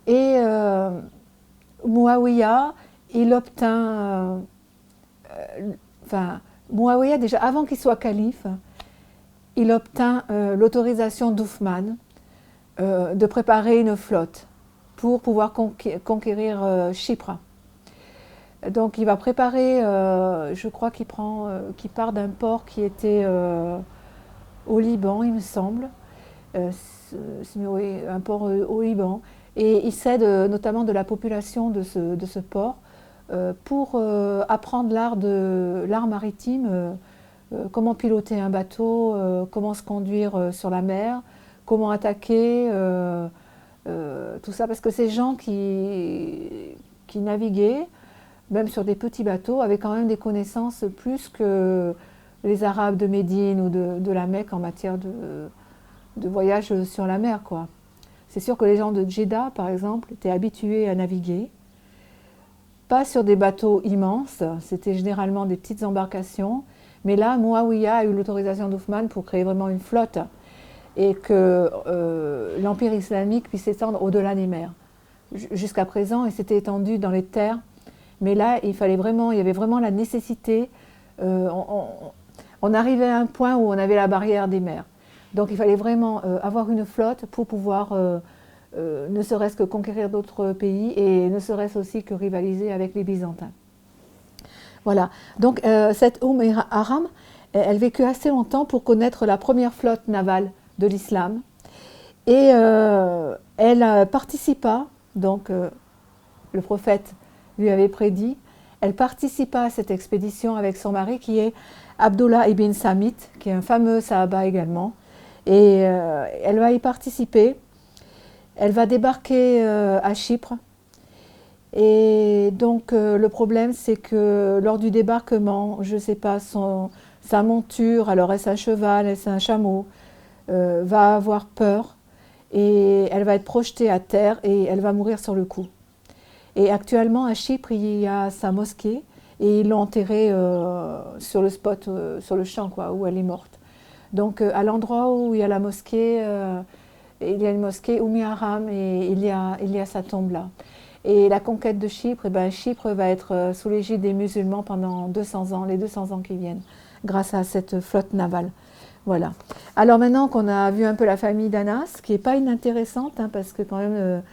Et Mouawiya, il obtint, enfin, Mouawiya, déjà avant qu'il soit calife, il obtint l'autorisation d'Ousmane de préparer une flotte pour pouvoir conquérir Chypre. Donc il va préparer, je crois qu'il part d'un port qui était au Liban, il me semble, oui, un port au Liban, et il s'aide notamment de la population de ce port pour apprendre l'art maritime, comment piloter un bateau, comment se conduire sur la mer, comment attaquer, tout ça, parce que ces gens qui naviguaient, même sur des petits bateaux, avaient quand même des connaissances plus que les Arabes de Médine ou de la Mecque en matière de voyage sur la mer, quoi. C'est sûr que les gens de Jeddah, par exemple, étaient habitués à naviguer, pas sur des bateaux immenses, c'était généralement des petites embarcations, mais là, Mouawiya a eu l'autorisation d'Ousmane pour créer vraiment une flotte et que l'Empire islamique puisse s'étendre au-delà des mers. Jusqu'à présent, il s'était étendu dans les terres, mais là, il y avait vraiment la nécessité. On arrivait à un point où on avait la barrière des mers. Donc il fallait vraiment avoir une flotte pour pouvoir ne serait-ce que conquérir d'autres pays et ne serait-ce aussi que rivaliser avec les Byzantins. Voilà. Donc cette Aram, elle vécut assez longtemps pour connaître la première flotte navale de l'islam. Et elle participa, donc le prophète lui avait prédit, elle participa à cette expédition avec son mari qui est Abdullah ibn Samit, qui est un fameux sahaba également. Et elle va y participer. Elle va débarquer à Chypre. Et donc le problème, c'est que lors du débarquement, je ne sais pas, sa monture, alors est-ce un cheval, est-ce un chameau, va avoir peur et elle va être projetée à terre et elle va mourir sur le coup. Et actuellement à Chypre, il y a sa mosquée et ils l'ont enterrée sur le spot, sur le champ quoi, où elle est morte. Donc à l'endroit où il y a la mosquée, il y a une mosquée Oumi Haram et il y a sa tombe là. Et la conquête de Chypre, Chypre va être sous l'égide des musulmans pendant 200 ans, les 200 ans qui viennent, grâce à cette flotte navale. Voilà. Alors maintenant qu'on a vu un peu la famille d'Anas, qui n'est pas inintéressante, hein, parce que quand même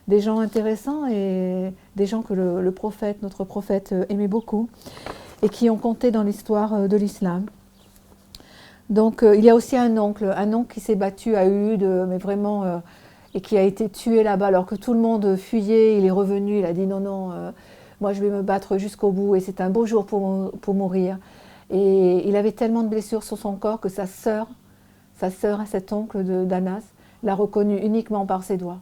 des gens intéressants et des gens que notre prophète aimait beaucoup et qui ont compté dans l'histoire de l'islam. Donc il y a aussi un oncle qui s'est battu à Uhud, mais vraiment, et qui a été tué là-bas alors que tout le monde fuyait. Il est revenu, il a dit non, non, moi je vais me battre jusqu'au bout et c'est un beau jour pour mourir. Et il avait tellement de blessures sur son corps que sa sœur, cet oncle d'Anas, l'a reconnu uniquement par ses doigts.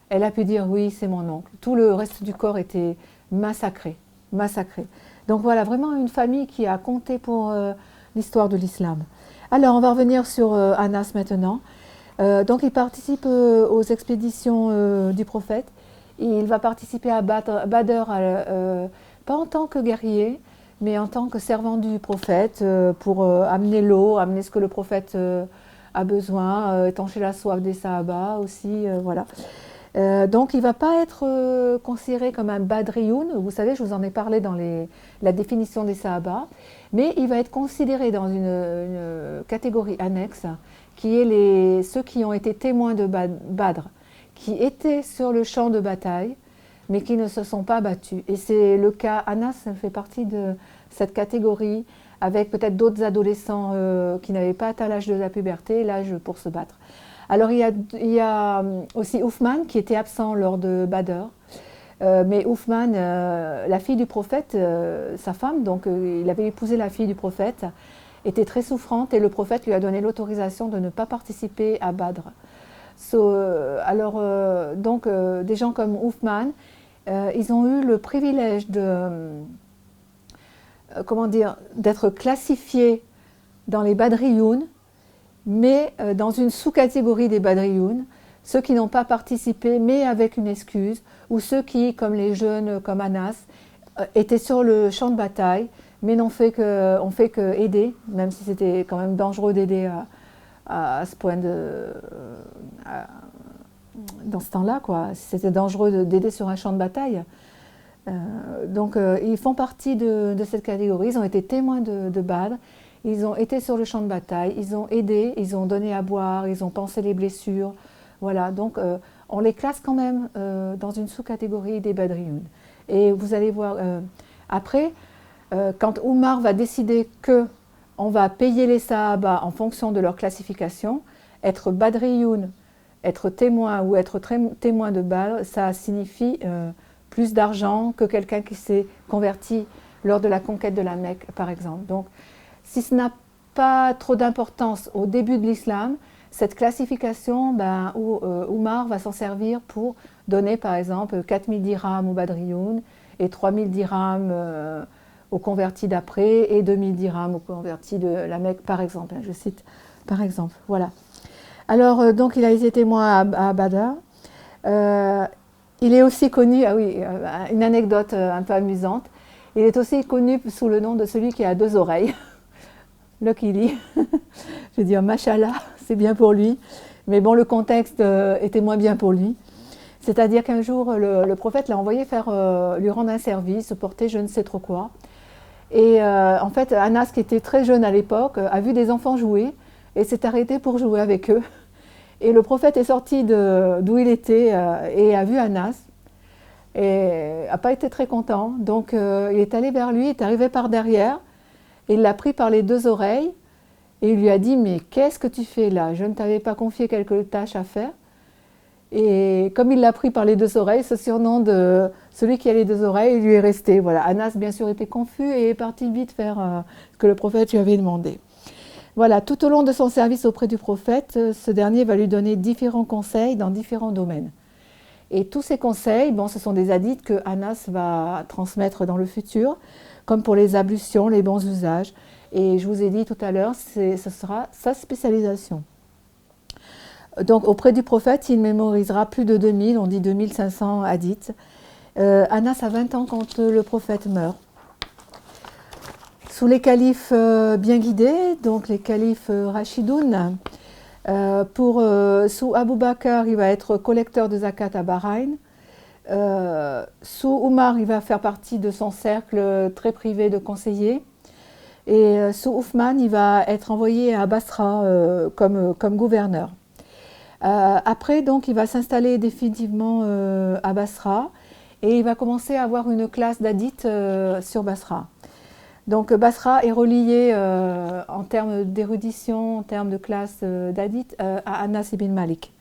Elle a pu dire oui, c'est mon oncle. Tout le reste du corps était massacré, massacré. Donc voilà, vraiment une famille qui a compté pour l'histoire de l'islam. Alors on va revenir sur Anas maintenant. Donc il participe aux expéditions du prophète. Et il va participer à Badr, pas en tant que guerrier, mais en tant que servant du prophète pour amener l'eau, amener ce que le prophète a besoin, étancher la soif des Sahaba aussi, voilà. Donc il ne va pas être considéré comme un Badrioun, vous savez, je vous en ai parlé dans la définition des Sahaba, mais il va être considéré dans une catégorie annexe qui est ceux qui ont été témoins de Badr, qui étaient sur le champ de bataille, mais qui ne se sont pas battus. Et c'est le cas, Anas fait partie de cette catégorie, avec peut-être d'autres adolescents qui n'avaient pas atteint l'âge de la puberté, l'âge pour se battre. Alors il y a aussi Ousmane qui était absent lors de Badr, mais Ousmane, la fille du prophète, sa femme, donc il avait épousé la fille du prophète, était très souffrante et le prophète lui a donné l'autorisation de ne pas participer à Badr. Donc des gens comme Ousmane, ils ont eu le privilège d'être classifiés dans les Badrioun, mais dans une sous-catégorie des Badrioun, ceux qui n'ont pas participé, mais avec une excuse, ou ceux qui, comme les jeunes, comme Anas, étaient sur le champ de bataille, mais n'ont fait que aider, même si c'était quand même dangereux d'aider à ce point dans ce temps-là, quoi. C'était dangereux d'aider sur un champ de bataille. Donc ils font partie de cette catégorie, ils ont été témoins de Badr, ils ont été sur le champ de bataille, ils ont aidé, ils ont donné à boire, ils ont pansé les blessures. Voilà, donc on les classe quand même dans une sous-catégorie des Badrioun. Et vous allez voir, après, quand Oumar va décider qu'on va payer les Sahaba en fonction de leur classification, être Badrioun, être témoin ou être témoin de Badr, ça signifie plus d'argent que quelqu'un qui s'est converti lors de la conquête de la Mecque, par exemple. Donc, si ce n'a pas trop d'importance au début de l'islam, cette classification, Oumar va s'en servir pour donner, par exemple, 4000 dirhams aux Badrioun et 3000 dirhams aux convertis d'après et 2000 dirhams aux convertis de la Mecque, par exemple. Je cite par exemple. Voilà. Alors, donc, il a été témoin à Badr. Il est aussi connu, une anecdote un peu amusante, il est aussi connu sous le nom de celui qui a 2 oreilles, Luckily. Je veux dire, machallah, c'est bien pour lui, mais bon, le contexte était moins bien pour lui. C'est-à-dire qu'un jour, le prophète l'a envoyé lui rendre un service, porter je ne sais trop quoi. Et en fait, Anas, qui était très jeune à l'époque, a vu des enfants jouer et s'est arrêté pour jouer avec eux. Et le prophète est sorti d'où il était et a vu Anas et n'a pas été très content. Donc il est allé vers lui, il est arrivé par derrière et il l'a pris par les 2 oreilles et il lui a dit « Mais qu'est-ce que tu fais là? Je ne t'avais pas confié quelques tâches à faire ?» Et comme il l'a pris par les 2 oreilles, ce surnom de celui qui a les 2 oreilles, il lui est resté. Voilà. Anas, bien sûr, était confus et est parti vite faire ce que le prophète lui avait demandé. Voilà, tout au long de son service auprès du prophète, ce dernier va lui donner différents conseils dans différents domaines. Et tous ces conseils, ce sont des hadiths que Anas va transmettre dans le futur, comme pour les ablutions, les bons usages. Et je vous ai dit tout à l'heure, ce sera sa spécialisation. Donc auprès du prophète, il mémorisera plus de 2000, on dit 2500 hadiths. Anas a 20 ans quand le prophète meurt. Sous les califes bien guidés, donc les califes Rashidoun, sous Abu Bakr, il va être collecteur de zakat à Bahreïn. Sous Oumar, il va faire partie de son cercle très privé de conseillers. Et sous Othman, il va être envoyé à Basra comme gouverneur. Après, donc, il va s'installer définitivement à Basra et il va commencer à avoir une classe d'hadith sur Basra. Donc Basra est relié en termes d'érudition, en termes de classe d'hadith à Anas ibn Malik.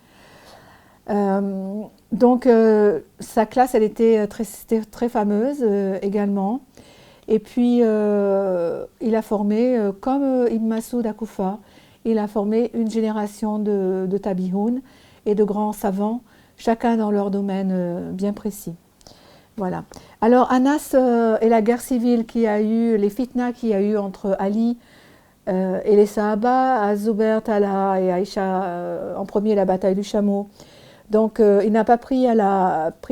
Donc sa classe, elle était très fameuse également. Et puis il a formé, comme Ibn Masoud à Koufa, il a formé une génération de tabi'oun et de grands savants, chacun dans leur domaine bien précis. Voilà. Alors Anas et la guerre civile qu'il y a eu, les fitnas qu'il y a eu entre Ali et les Sahaba, à Zubair, Talha et Aïcha, en premier la bataille du chameau. Donc il n'a pas pris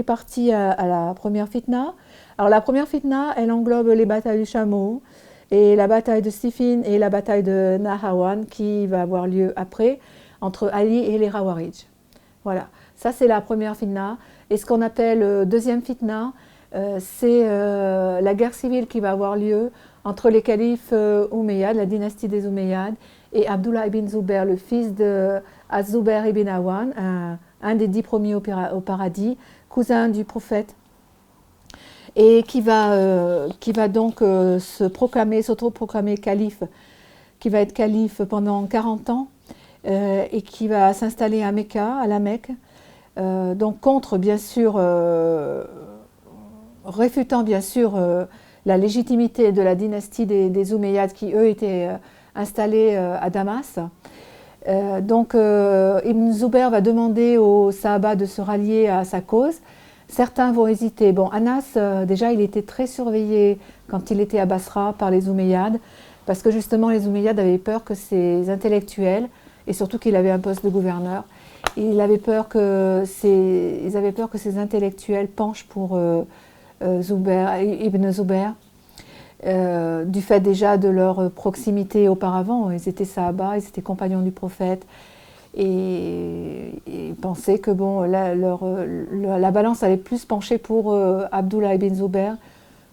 parti à la première fitna. Alors la première fitna, elle englobe les batailles du chameau et la bataille de Siffin et la bataille de Nahawan qui va avoir lieu après entre Ali et les Rawarij. Voilà, ça c'est la première fitna. Et ce qu'on appelle deuxième fitna, c'est la guerre civile qui va avoir lieu entre les califes Omeyyades, la dynastie des Omeyyades, et Abdullah ibn Zubair, le fils de Az-Zubair ibn Awan, un des 10 premiers au paradis, cousin du prophète, et qui va donc s'auto-proclamer calife, qui va être calife pendant 40 ans, et qui va s'installer à Mecca, à la Mecque, donc contre, bien sûr, réfutant bien sûr la légitimité de la dynastie des Omeyyades qui, eux, étaient installés à Damas. Donc Ibn Zubair va demander aux Sahaba de se rallier à sa cause. Certains vont hésiter. Bon, Anas, déjà, il était très surveillé quand il était à Basra par les Omeyyades, parce que justement, les Omeyyades avaient peur que ces intellectuels, et surtout qu'il avait un poste de gouverneur, ils avaient peur que ces intellectuels penchent pour Ibn Zubair, du fait déjà de leur proximité auparavant. Ils étaient Sahaba, ils étaient compagnons du prophète. et pensaient que bon, la balance allait plus pencher pour Abdullah ibn Zubayr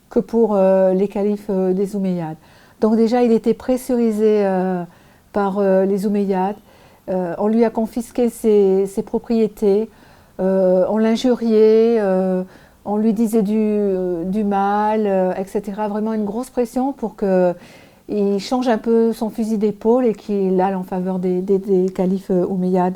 que pour les califes des Omeyyades. Donc déjà, il était pressurisé par les Omeyyades. On lui a confisqué ses propriétés, on l'injuriait, on lui disait du mal, etc. Vraiment une grosse pression pour qu'il change un peu son fusil d'épaule et qu'il aille en faveur des califes omeyyades.